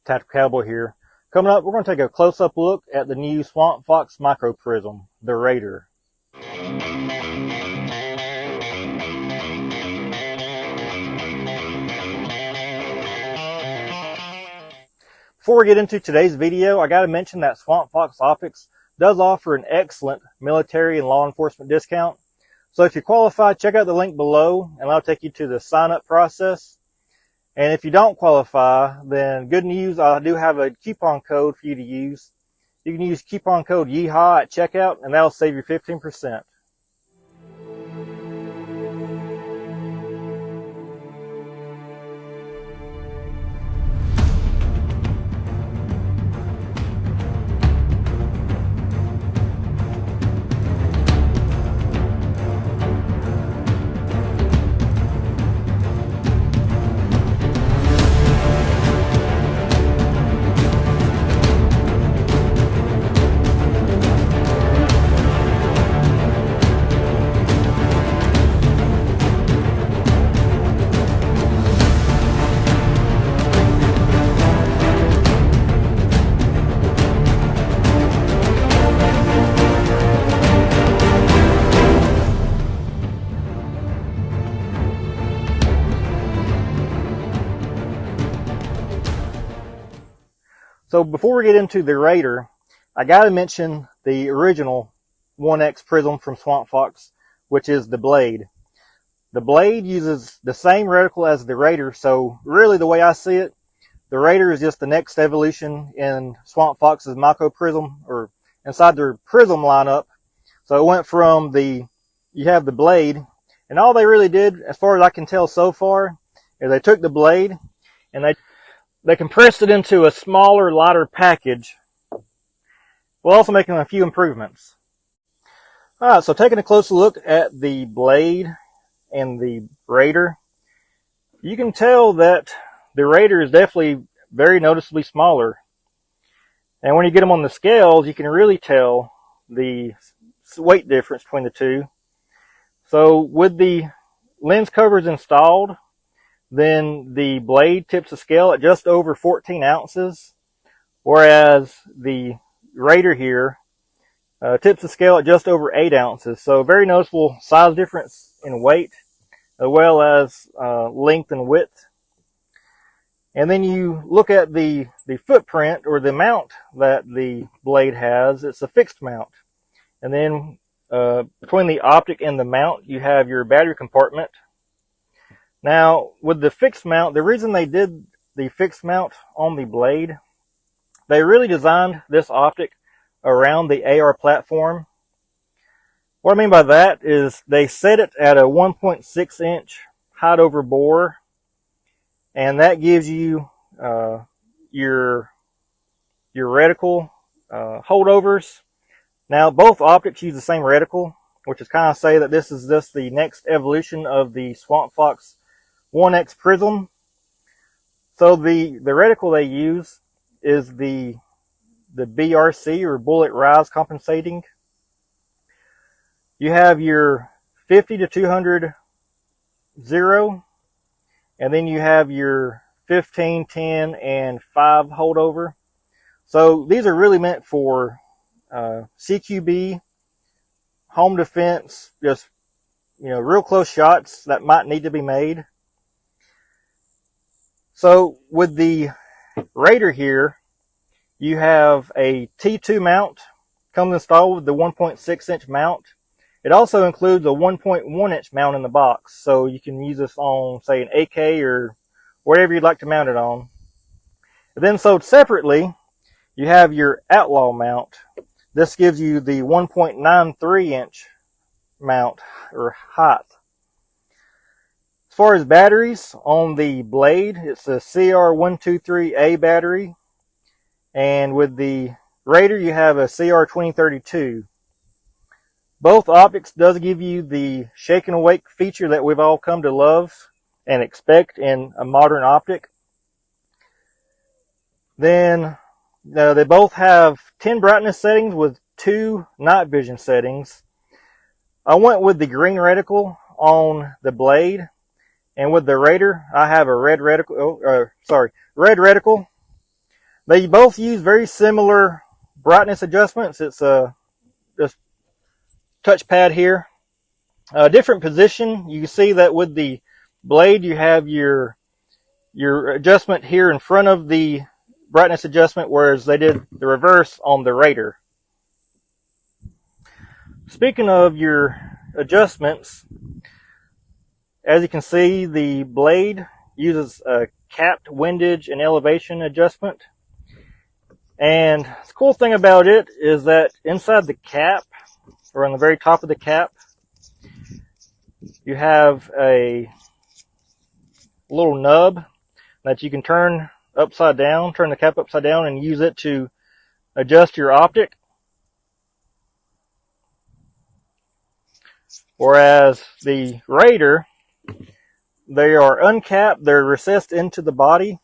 Tactical Cowboy here. Coming up, we're going to take a close-up look at the new Swampfox Micro Prism, the Raider. Before we get into today's video, I got to mention that Swampfox Optics does offer an excellent military and law enforcement discount. So if you qualify, check out the link below and that'll take you to the sign-up process. And if you don't qualify, then good news, I do have a coupon code for you to use. You can use coupon code YEEHAW at checkout and that'll save you 15%. So before we get into the Raider, I got to mention the original 1X Prism from Swampfox, which is the Blade. The Blade uses the same reticle as the Raider, so really the way I see it, the Raider is just the next evolution in Swampfox's Micro Prism, or inside their Prism lineup. So it went from you have the Blade, and all they really did, as far as I can tell so far, is they took the Blade and they compressed it into a smaller, lighter package, while also making a few improvements. Alright, so taking a closer look at the Blade and the Raider, you can tell that the Raider is definitely very noticeably smaller. And when you get them on the scales, you can really tell the weight difference between the two. So with the lens covers installed, then the Blade tips the scale at just over 14 ounces, whereas the Raider here tips the scale at just over 8 ounces. So very noticeable size difference in weight, as well as length and width. And then you look at the footprint, or the mount that the Blade has. It's a fixed mount. And then between the optic and the mount, you have your battery compartment. Now, with the fixed mount, the reason they did the fixed mount on the Blade, they really designed this optic around the AR platform. What I mean by that is they set it at a 1.6 inch height over bore, and that gives you your reticle holdovers. Now, both optics use the same reticle, which is kind of say that this is just the next evolution of the Swampfox 1X Prism. So the reticle they use is the BRC, or bullet rise compensating. You have your 50 to 200 0, and then you have your 15, 10, and 5 holdover. So these are really meant for CQB, home defense, just real close shots that might need to be made. So with the Raider here, you have a T2 mount comes installed with the 1.6 inch mount. It also includes a 1.1 inch mount in the box, so you can use this on, say, an AK or whatever you'd like to mount it on. And then sold separately, you have your Outlaw mount. This gives you the 1.93 inch mount, or height. As far as batteries, on the Blade, it's a CR123A battery. And with the Raider, you have a CR2032. Both optics does give you the shake and awake feature that we've all come to love and expect in a modern optic. Then they both have 10 brightness settings with 2 night vision settings. I went with the green reticle on the Blade, and with the Raider, I have a red reticle. Red reticle. They both use very similar brightness adjustments. It's a just touchpad here. Different position. You can see that with the blade, you have your adjustment here in front of the brightness adjustment, whereas they did the reverse on the Raider. Speaking of your adjustments, as you can see, the blade uses a capped windage and elevation adjustment. And the cool thing about it is that inside the cap, or on the very top of the cap, you have a little nub that you can turn upside down, turn the cap upside down, and use it to adjust your optic. Whereas the Raider, they are uncapped, they're recessed into the body,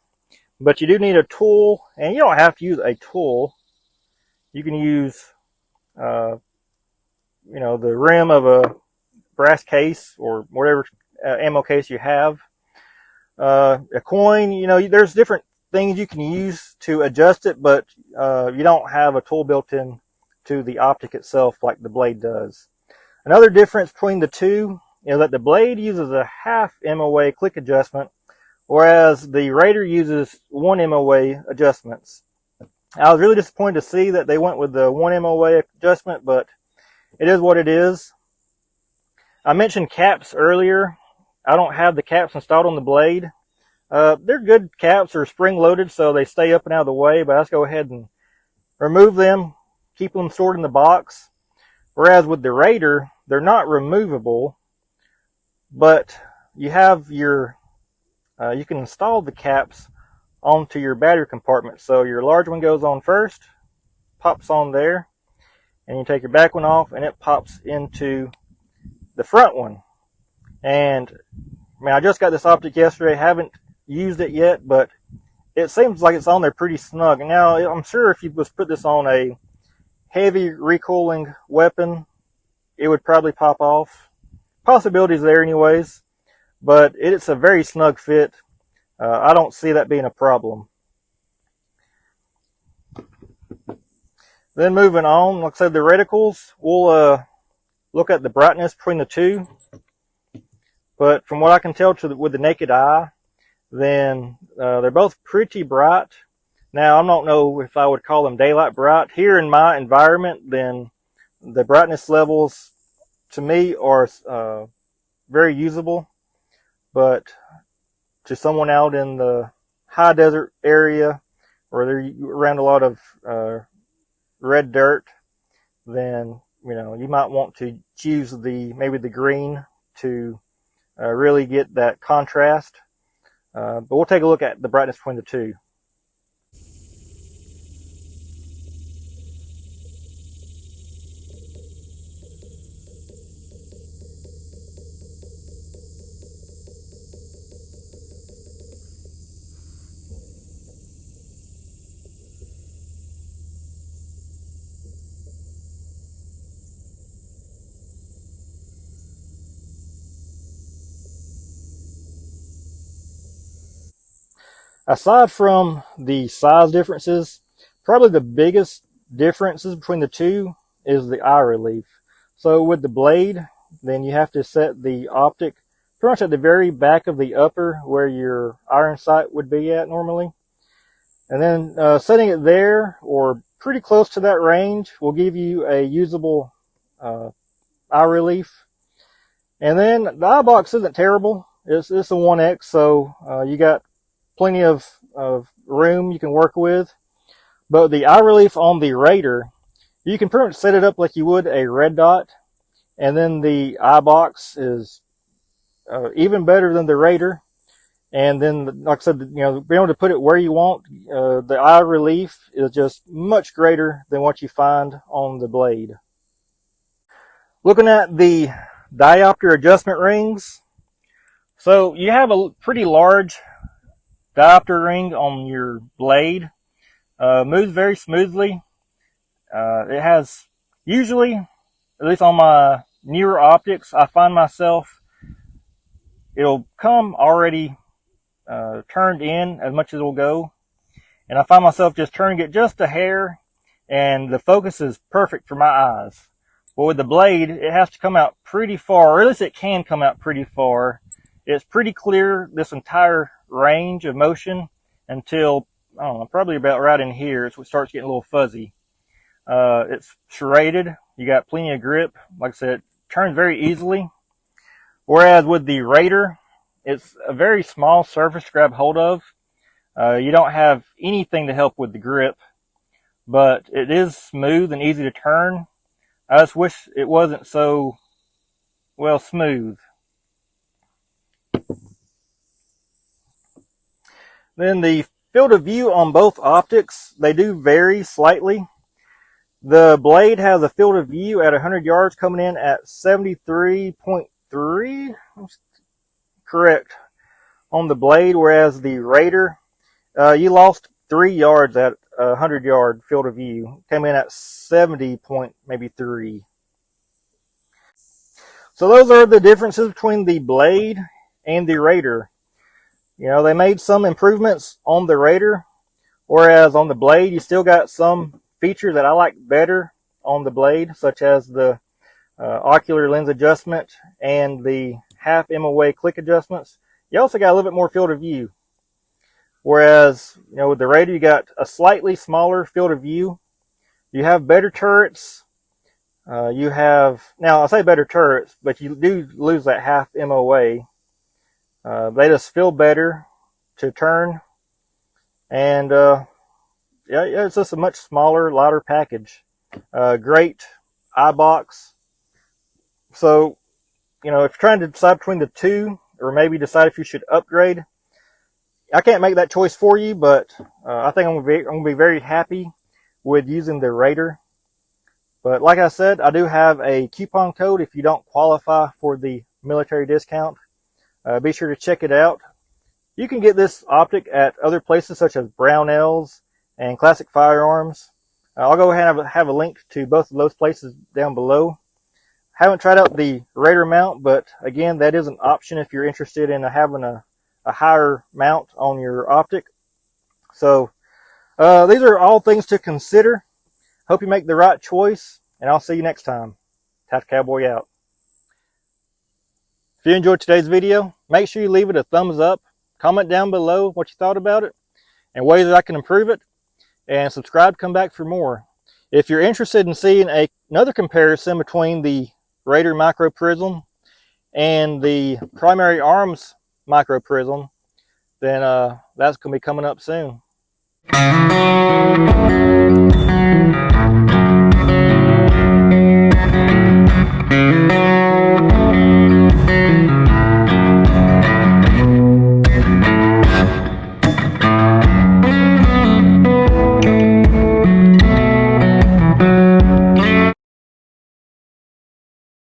but you do need a tool, and you don't have to use a tool. You can use, the rim of a brass case or whatever ammo case you have. A coin, there's different things you can use to adjust it, but you don't have a tool built in to the optic itself like the blade does. Another difference between the two is that the blade uses a half MOA click adjustment, whereas the Raider uses 1 MOA adjustments. I was really disappointed to see that they went with the 1 MOA adjustment, but it is what it is. I mentioned caps earlier. I don't have the caps installed on the blade. They're good caps, they're spring loaded, so they stay up and out of the way, but let's go ahead and remove them, keep them stored in the box. Whereas with the Raider, they're not removable, but you have your, you can install the caps onto your battery compartment. So your large one goes on first, pops on there, and you take your back one off and it pops into the front one. And I just got this optic yesterday, haven't used it yet, but it seems like it's on there pretty snug. And now I'm sure if you was put this on a heavy recoiling weapon, it would probably pop off. Possibilities there anyways, but it's a very snug fit. I don't see that being a problem. Then moving on, like I said, the reticles, we'll look at the brightness between the two. But from what I can tell with the naked eye, then they're both pretty bright. Now, I don't know if I would call them daylight bright. Here in my environment, then the brightness levels to me are very usable. But to someone out in the high desert area where they're around a lot of red dirt, then you might want to choose maybe the green to really get that contrast. But we'll take a look at the brightness between the two. Aside from the size differences, probably the biggest differences between the two is the eye relief. So with the blade, then you have to set the optic pretty much at the very back of the upper where your iron sight would be at normally. And then setting it there or pretty close to that range will give you a usable eye relief. And then the eye box isn't terrible. It's a 1X, so you got plenty of room you can work with. But the eye relief on the Raider, you can pretty much set it up like you would a red dot, and then the eye box is even better than the Raider. And then, like I said, being able to put it where you want, the eye relief is just much greater than what you find on the blade. Looking at the diopter adjustment rings, so you have a pretty large diopter ring on your blade. Moves very smoothly. It has, usually, at least on my newer optics, I find myself, it'll come already turned in as much as it'll go. and I find myself just turning it just a hair, and the focus is perfect for my eyes. But with the blade, it has to come out pretty far, or at least it can come out pretty far. It's pretty clear this entire range of motion until, I don't know, probably about right in here. It starts getting a little fuzzy. It's serrated. You got plenty of grip. Like I said, it turns very easily. Whereas with the Raider, it's a very small surface to grab hold of. You don't have anything to help with the grip, but it is smooth and easy to turn. I just wish it wasn't so, well, smooth. Then the field of view on both optics, they do vary slightly. The blade has a field of view at 100 yards coming in at 73.3, correct, on the blade, whereas the Raider, you lost 3 yards at 100 yard field of view, came in at 70.3. So those are the differences between the blade and the Raider. You know, they made some improvements on the Raider, whereas on the blade, you still got some features that I like better on the blade, such as the ocular lens adjustment and the half MOA click adjustments. You also got a little bit more field of view. Whereas, you know, with the Raider, you got a slightly smaller field of view. You have better turrets. You have, now I say better turrets, but you do lose that half MOA. They just feel better to turn, and yeah, it's just a much smaller, lighter package. Great eye box. So, you know, if you're trying to decide between the two, or maybe decide if you should upgrade, I can't make that choice for you, but I think I'm gonna be very happy with using the Raider. But like I said, I do have a coupon code if you don't qualify for the military discount. Be sure to check it out. You can get this optic at other places such as Brownells and Classic Firearms. I'll go ahead and have a link to both of those places down below. Haven't tried out the Raider mount, but again, that is an option if you're interested in having a higher mount on your optic. So these are all things to consider. Hope you make the right choice, and I'll see you next time. Tactical Cowboy out. If you enjoyed today's video, make sure you leave it a thumbs up, comment down below what you thought about it, and ways that I can improve it, and subscribe to come back for more. If you're interested in seeing another comparison between the Raider Micro Prism and the Primary Arms Micro Prism, then that's going to be coming up soon.